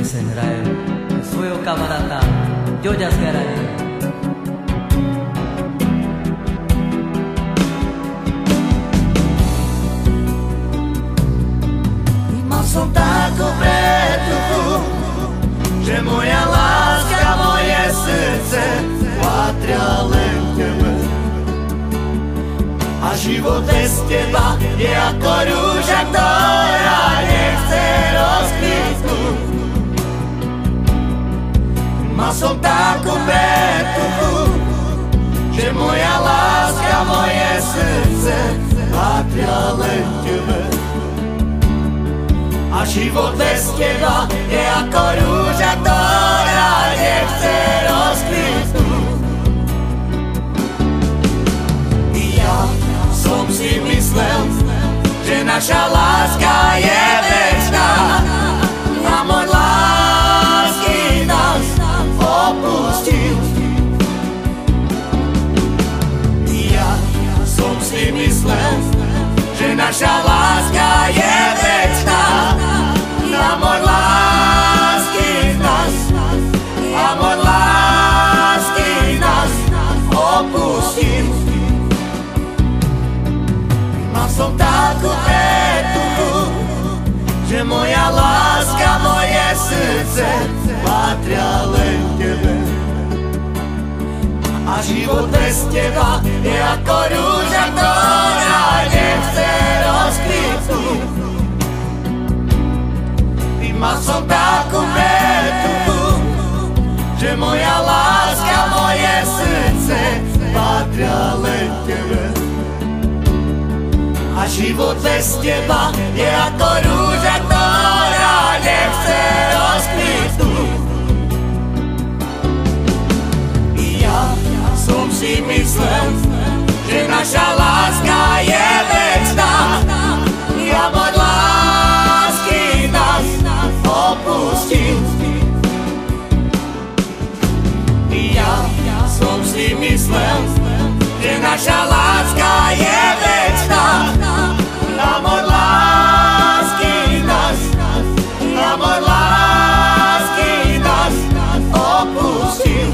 pieseň hrajem pre svojho kamaráta Ďoďa z Garane. Mal som takú pretuchu, že moja láska, moje srdce patria len tebe. A život bez teba je ako rúža, ktorá nechce rozkvitnúť. Mal som takú pretuchu, že moja láska, moje srdce patria len tebe. A život bez teba je ako rúža, ktorá nechce rozkvitnúť. Ja som si myslel, že naša láska je večná, a môj lásky nás opustil. Ja som si myslel, že naša láska je večná, a môj lásky nás opustil. Mal som takú pretuchu, že moja láska, moje srdce patria len tebe. A život bez teba je ako rúža, ktorá nechce rozkvitnúť. Mal som takú pretuchu, že moja láska, moje srdce patria len tebe. A život bez teba je ako rúža, ktorá nechce rozkvitnúť. Ja som si myslel, že naša láska je večná, a môj lásky nás opustil. Ja som si myslel, že naša láska je večná, a môj lásky nás opustil.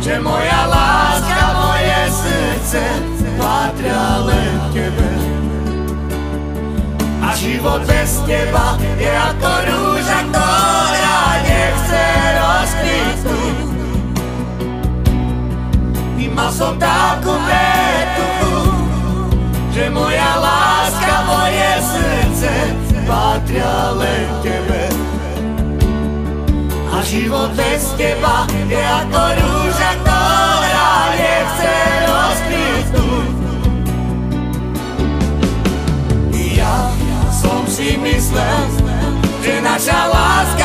Že moja láska, moje srdce patria len tebe. A život bez teba je ako rúža, ktorá nechce rozkvitnúť. Mal som takú pretuchu, že moja láska, moje srdce patria len tebe. A život bez teba je ako rúža, ktorá nechce rozkvitnúť. Ja som si myslel, že naša láska